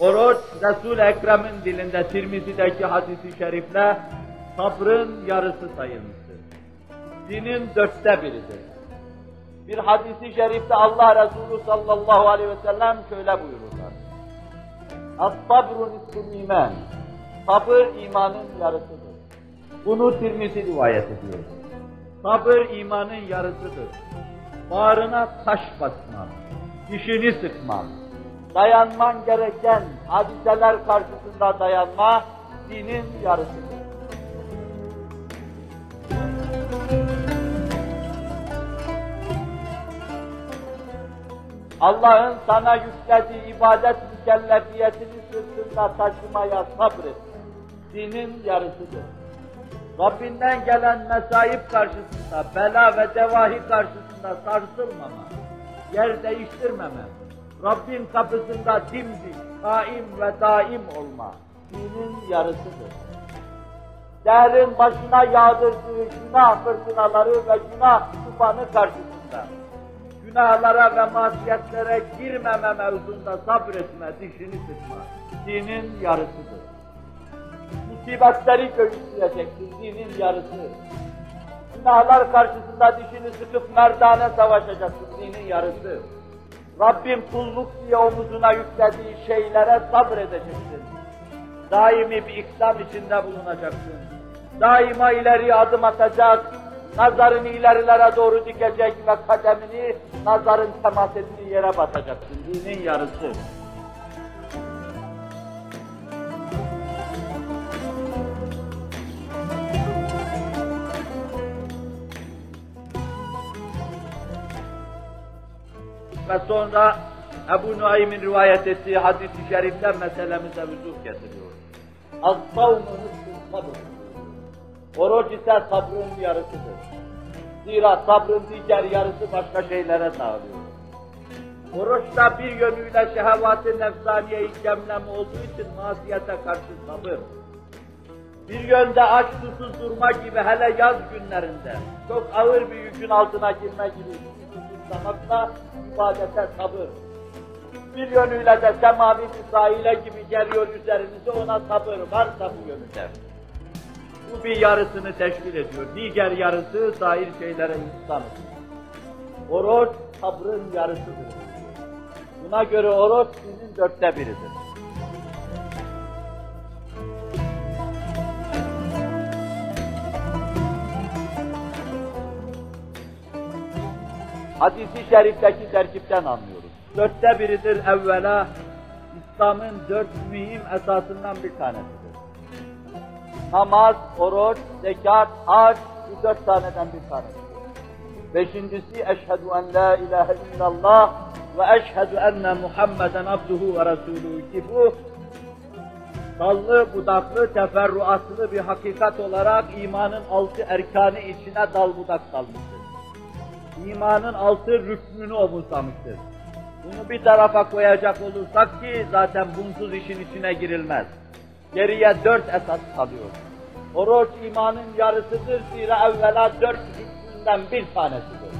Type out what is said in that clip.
Oruç, Resul-i Ekrem'in dilinde Tirmizi'deki hadis-i şerifle sabrın yarısı sayılmıştır. Dinin 1/4'idir. Bir hadis-i şerifte Allah Resulü sallallahu aleyhi ve sellem şöyle buyururlar. "Es-sabru nisful iman." Sabır imanın yarısıdır. Bunu Tirmizi rivayet ediyor. Sabır imanın yarısıdır. Bağrına taş basman, dişini sıkman, dayanman gereken hadiseler karşısında dayanma, dinin yarısıdır. Allah'ın sana yüklediği ibadet mükellefiyetini sırtında taşımaya sabret. Dinin yarısıdır. Rabbinden gelen mesaip karşısında, bela ve devahi karşısında sarsılmama, yer değiştirmeme, Rabbin kapısında dimdik, kaim ve daim olma, dinin yarısıdır. Dehrin başına yağdırdığı günah fırtınaları ve günah tufanı karşısında, günahlara ve masiyetlere girmeme mevzunda sabretme, dişini sıkma, dinin yarısıdır. Musibetleri göğüsleyeceksin, dinin yarısı. Günahlar karşısında dişini sıkıp merdane savaşacaksın, dinin yarısı. Rabbim kulluk diye omuzuna yüklediği şeylere sabredeceksin. Daimi bir ikdam içinde bulunacaksın. Daima ileri adım atacak, nazarını ilerilere doğru dikecek ve kademini nazarın temas ettiği yere basacaksın, dinin yarısı. Ve sonra Ebu Nuaym'in rivayet ettiği hadis-i şeriften meselemize vüzuh getiriyor. "Az-savmu nisful sabr." Oruç ise sabrın yarısıdır. Zira sabrın diğer yarısı başka şeylere dağılıyor. Oruçta bir yönüyle şehvat-ı nefsaniye-i cemleme olduğu için masiyete karşı sabır. Bir yönde aç susuz durma gibi, hele yaz günlerinde çok ağır bir yükün altına girme gibi susuzlamakla ibadete sabır. Bir yönüyle de semavi bir sahile gibi geliyor üzerinize, ona sabır varsa bu yönde. Bu bir yarısını teşkil ediyor. Diğer yarısı sair şeylere insanız. Oruç sabrın yarısıdır. Buna göre oruç sizin 1/4'idir. Hadis-i şerifteki terkipten anlıyoruz. 1/4'idir evvela, İslam'ın 4 mühim esasından bir tanesidir. Namaz, oruç, zekat, hac, bu 4 taneden bir tanesidir. 5.'si eşhedü en la ilahe illallah ve eşhedü enne Muhammeden abduhu ve resuluhu ki bu dallı, budaklı, teferruatlı bir hakikat olarak imanın 6 erkanı içine dal budak salmıştır. İmanın 6 rüknünü omuzlamıştır. Bunu bir tarafa koyacak olursak ki zaten bunsuz işin içine girilmez. Geriye 4 esas kalıyor. Oruç imanın yarısıdır, zira evvela 4 rüknünden bir tanesidir.